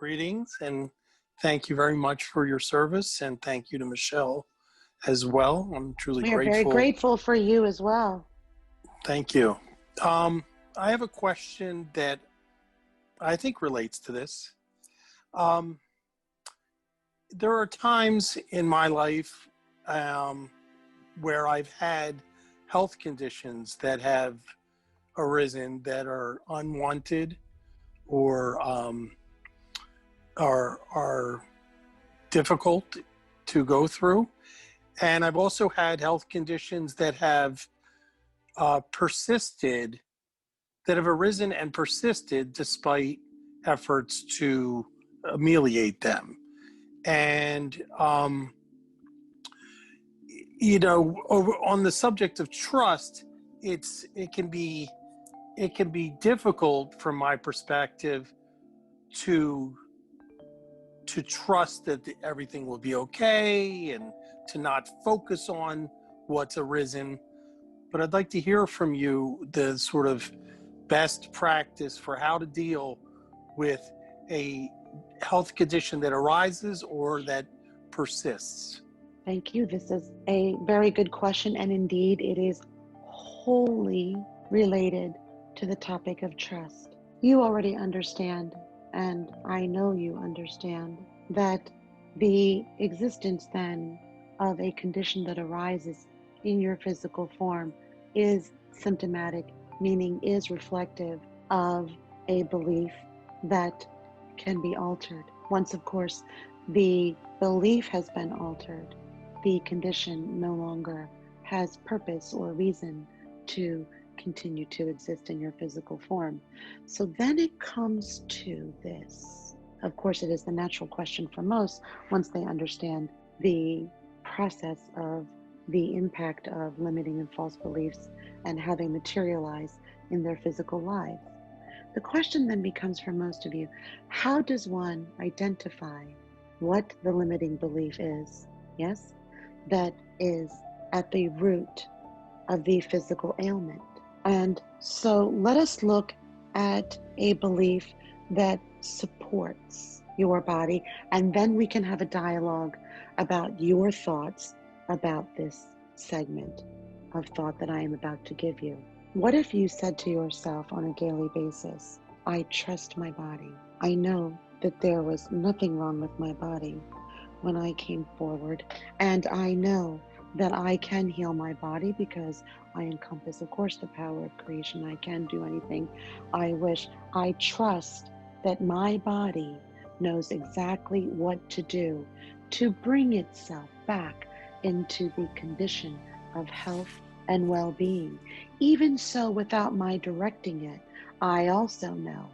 Greetings and thank you very much for your service, and thank you to Michelle as well. I'm truly We are very grateful. grateful for you as well. Thank you. I have a question that I think relates to this. Um, there are times in my life where I've had health conditions that have arisen that are unwanted or are difficult to go through. And I've also had health conditions that have persisted, that have arisen and persisted despite efforts to ameliorate them. And, on the subject of trust, it can be difficult from my perspective to trust that everything will be okay and to not focus on what's arisen. But I'd like to hear from you the sort of best practice for how to deal with a health condition that arises or that persists. Thank you. This is a very good question, and indeed it is wholly related to the topic of trust. You already understand, and I know you understand, that the existence then of a condition that arises in your physical form is symptomatic, meaning is reflective of a belief that can be altered. Once, of course, the belief has been altered, the condition no longer has purpose or reason to continue to exist in your physical form. So then it comes to this. Of course, it is the natural question for most once they understand the process of the impact of limiting and false beliefs and how they materialize in their physical lives. The question then becomes for most of you, how does one identify what the limiting belief is? Yes, that is at the root of the physical ailment. And so let us look at a belief that supports your body, and then we can have a dialogue about your thoughts about this segment of thought that I am about to give you. What if you said to yourself on a daily basis, I trust my body. I know that there was nothing wrong with my body when I came forward, and I know that I can heal my body because I encompass, of course, the power of creation. I can do anything I wish. I trust that my body knows exactly what to do to bring itself back into the condition of health and well-being. Even so, without my directing it, I also know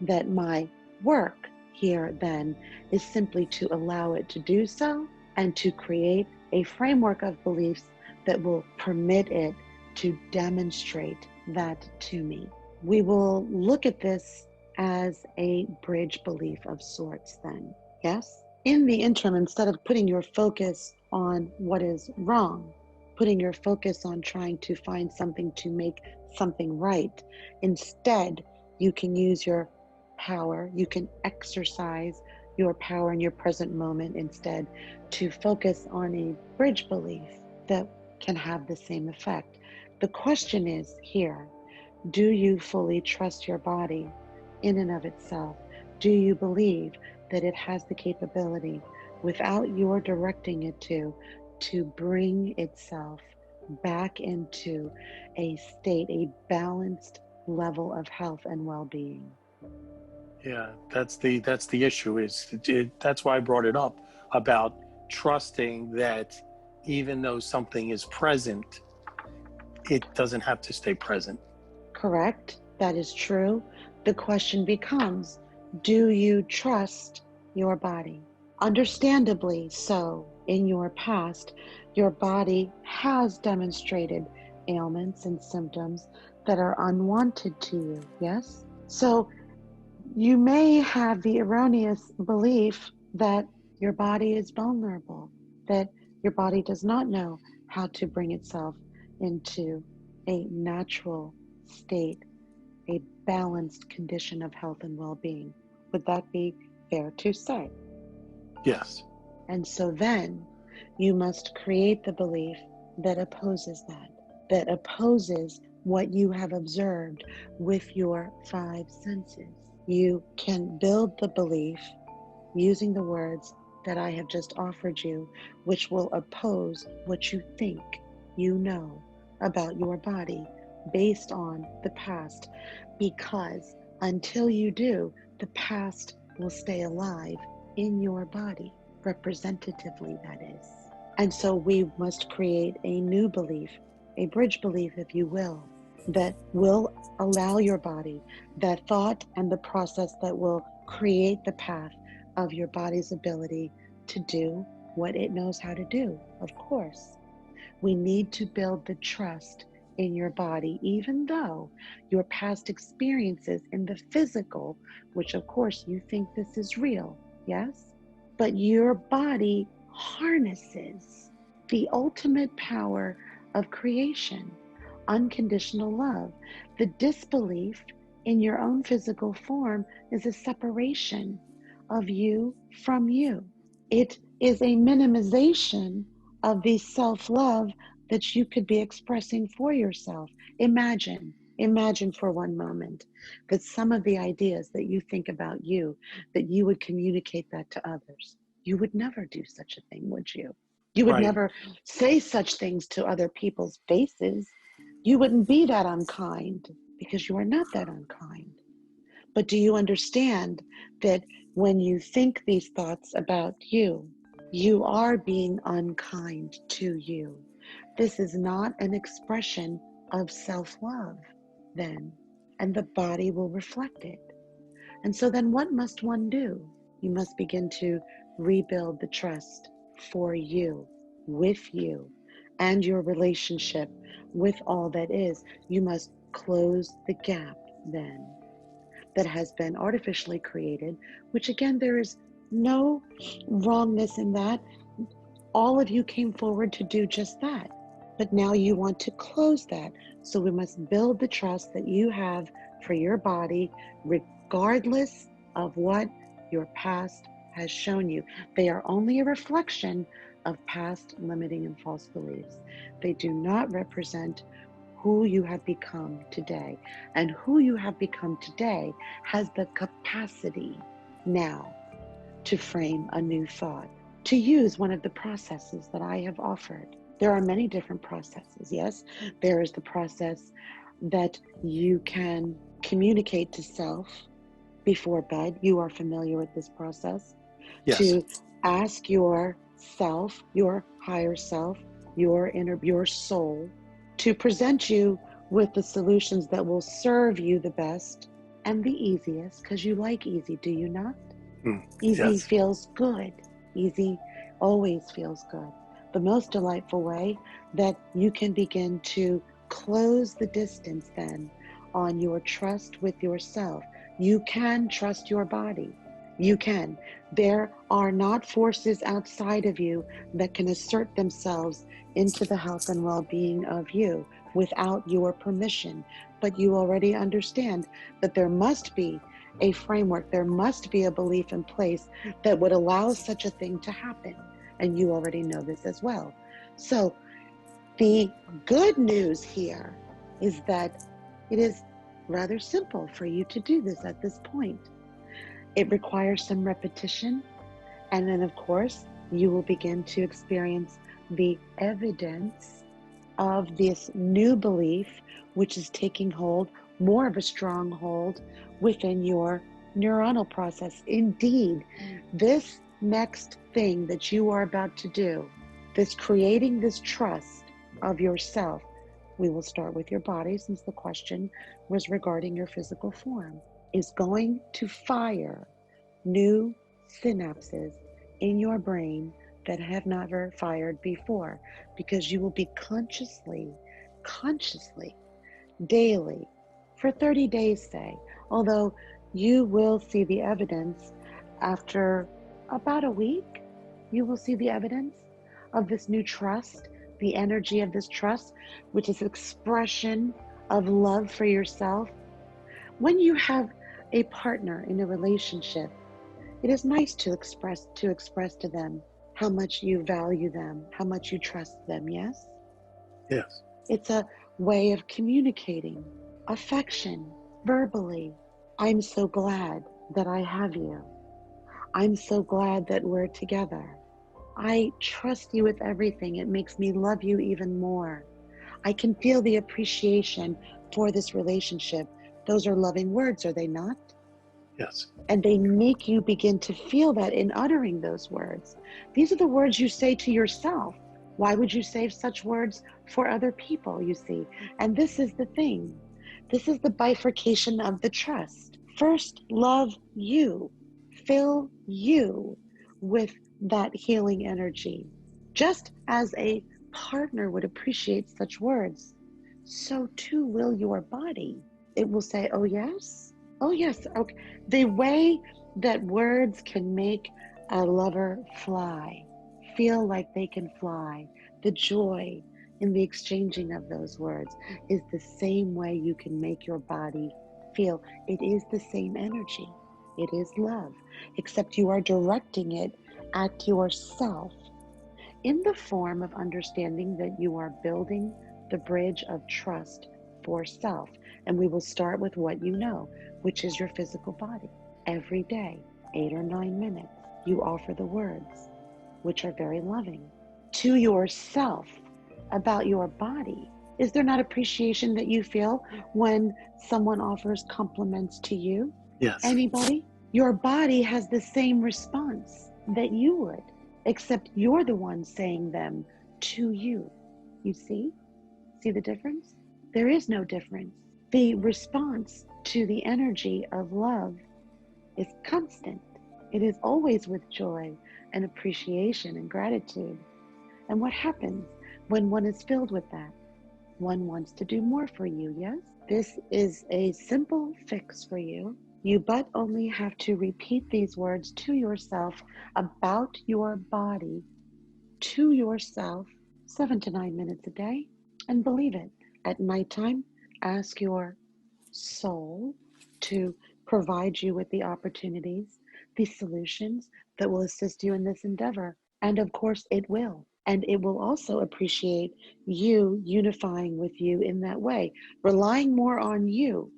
that my work here then is simply to allow it to do so and to create a framework of beliefs that will permit it to demonstrate that to me. We will look at this as a bridge belief of sorts then, yes? In the interim, instead of putting your focus on what is wrong, putting your focus on trying to find something to make something right, instead, you can use your power, you can exercise your power in your present moment instead to focus on a bridge belief that can have the same effect. The question is here, do you fully trust your body in and of itself? Do you believe that it has the capability, without your directing it to bring itself back into a state, a balanced level of health and well-being? Yeah, that's the issue. That's why I brought it up about trusting that even though something is present, it doesn't have to stay present. Correct? That is true. The question becomes, do you trust your body? Understandably so, in your past, your body has demonstrated ailments and symptoms that are unwanted to you, yes? So you may have the erroneous belief that your body is vulnerable, that your body does not know how to bring itself into a natural state, a balanced condition of health and well-being. Would that be Fair to say. Yes. And so then you must create the belief that opposes that, that opposes what you have observed with your five senses. You can build the belief using the words that I have just offered you, which will oppose what you think you know about your body based on the past. Because until you do, the past will stay alive in your body, representatively, that is. And so we must create a new belief, a bridge belief, if you will, that will allow your body that thought and the process that will create the path of your body's ability to do what it knows how to do. Of course, we need to build the trust in your body, even though your past experiences in the physical, which of course you think this is real, yes? But your body harnesses the ultimate power of creation, unconditional love. The disbelief in your own physical form is a separation of you from you. It is a minimization of the self-love that you could be expressing for yourself. Imagine for one moment that some of the ideas that you think about you, that you would communicate that to others. You would never do such a thing, would you? You would Right. never say such things to other people's faces. You wouldn't be that unkind because you are not that unkind. But do you understand that when you think these thoughts about you, you are being unkind to you? This is not an expression of self-love then, and the body will reflect it. And so then what must one do? You must begin to rebuild the trust for you, with you, and your relationship with all that is. You must close the gap then that has been artificially created, which again, there is no wrongness in that. All of you came forward to do just that. But now you want to close that. So we must build the trust that you have for your body, regardless of what your past has shown you. They are only a reflection of past limiting and false beliefs. They do not represent who you have become today. And who you have become today has the capacity now to frame a new thought, to use one of the processes that I have offered. There are many different processes, yes? There is the process that you can communicate to self before bed. You are familiar with this process. Yes. To ask your self, your higher self, your soul, to present you with the solutions that will serve you the best and the easiest, because you like easy, do you not? Easy Yes. feels good. Easy always feels good. The most delightful way that you can begin to close the distance then on your trust with yourself. You can trust your body. You can. There are not forces outside of you that can assert themselves into the health and well-being of you without your permission. But you already understand that there must be a framework, there must be a belief in place that would allow such a thing to happen. And you already know this as well. So the good news here is that it is rather simple for you to do this at this point. It requires some repetition. And then, of course, you will begin to experience the evidence of this new belief, which is taking hold, more of a strong hold within your neuronal process. Indeed, this next thing that you are about to do, this creating this trust of yourself, we will start with your body since the question was regarding your physical form, is going to fire new synapses in your brain that have never fired before, because you will be consciously, daily, for 30 days, say, although you will see the evidence after about a week, you will see the evidence of this new trust, the energy of this trust, which is expression of love for yourself. When you have a partner in a relationship, It is nice to express to them how much you value them, how much you trust them, yes? Yes. It's a way of communicating affection verbally. I'm so glad that I have you. I'm so glad that we're together. I trust you with everything. It makes me love you even more. I can feel the appreciation for this relationship. Those are loving words, are they not? Yes. And they make you begin to feel that in uttering those words. These are the words you say to yourself. Why would you say such words for other people, you see? And this is the thing. This is the bifurcation of the trust. First, love you. Fill you with that healing energy. Just as a partner would appreciate such words, so too will your body. It will say, oh, yes. Oh, yes. Okay. The way that words can make a lover fly, feel like they can fly, the joy in the exchanging of those words is the same way you can make your body feel. It is the same energy. It is love, except you are directing it at yourself in the form of understanding that you are building the bridge of trust for self. And we will start with what you know, which is your physical body. Every day, 8 or 9 minutes, you offer the words, which are very loving, to yourself about your body. Is there not appreciation that you feel when someone offers compliments to you? Yes. Anybody? Your body has the same response that you would, except you're the one saying them to you. You see? See the difference? There is no difference. The response to the energy of love is constant. It is always with joy and appreciation and gratitude. And what happens when one is filled with that? One wants to do more for you, yes? This is a simple fix for you. You but only have to repeat these words to yourself about your body, to yourself, 7 to 9 minutes a day. And believe it, at nighttime, ask your soul to provide you with the opportunities, the solutions that will assist you in this endeavor. And of course, it will. And it will also appreciate you unifying with you in that way, relying more on you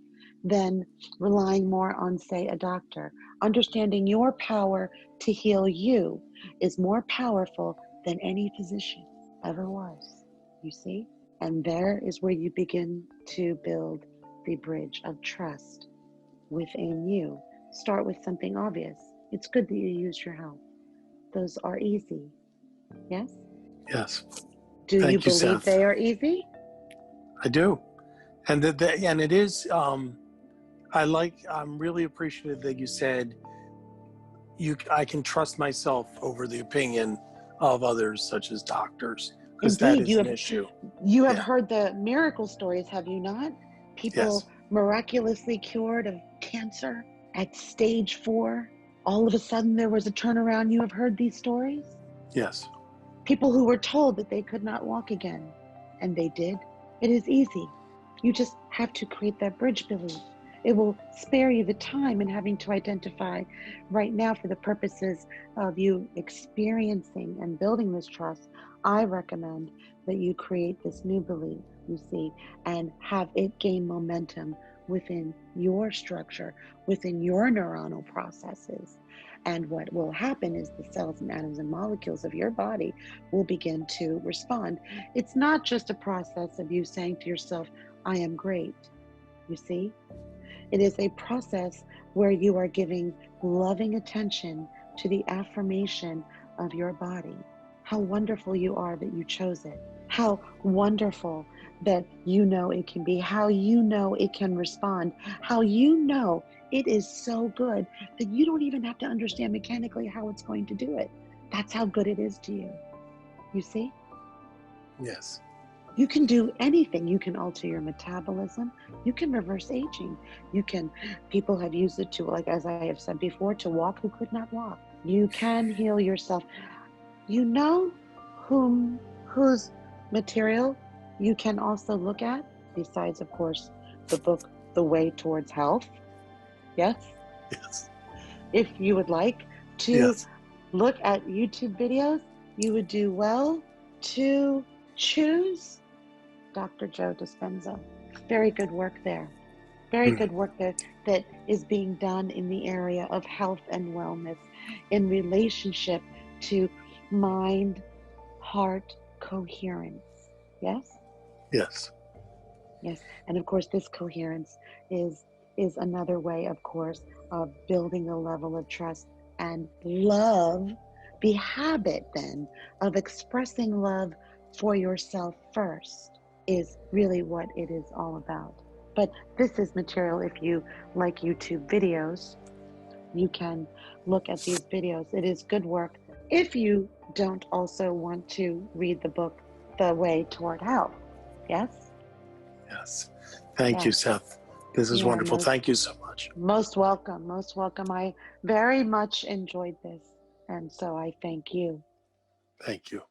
than relying more on, say, a doctor. Understanding your power to heal you is more powerful than any physician ever was, you see? And there is where you begin to build the bridge of trust within you. Start with something obvious. It's good that you use your health. Those are easy. Yes? Yes. Do you Thank you, believe Seth. they are easy? I do. And and it is, I'm really appreciative that you said I can trust myself over the opinion of others, such as doctors, because that Indeed, is an issue. you have Yeah. heard the miracle stories, have you not? Yes. People miraculously cured of cancer at stage 4. All of a sudden there was a turnaround. You have heard these stories? Yes. People who were told that they could not walk again, and they did. It is easy. You just have to create that bridge belief. It will spare you the time in having to identify right now for the purposes of you experiencing and building this trust. I recommend that you create this new belief, you see, and have it gain momentum within your structure, within your neuronal processes. And what will happen is the cells and atoms and molecules of your body will begin to respond. It's not just a process of you saying to yourself, I am great. You see? It is a process where you are giving loving attention to the affirmation of your body. How wonderful you are that you chose it. How wonderful that you know it can be. How you know it can respond. How you know it is so good that you don't even have to understand mechanically how it's going to do it. That's how good it is to you. You see? Yes. You can do anything. You can alter your metabolism. You can reverse aging. People have used it to, like, as I have said before, to walk who could not walk. You can heal yourself. You know whose material you can also look at, besides, of course, the book, The Way Towards Health. Yes? Yes. If you would like, to Yes. look at YouTube videos, you would do well to choose Dr. Joe Dispenza. Very good work there. Very Mm. good work that is being done in the area of health and wellness in relationship to mind heart coherence. Yes? Yes. Yes. And of course, this coherence is is another way, of course, of building a level of trust and love. The habit then of expressing love for yourself first is really what it is all about. But this is material if you like YouTube videos, you can look at these videos. It is good work. If you don't also want to read the book, The Way Toward Health. Yes? Yes. Thank you, Yes. Seth. This is You are wonderful. Thank you so much. most welcome. Most welcome. I very much enjoyed this. And so I thank you. Thank you.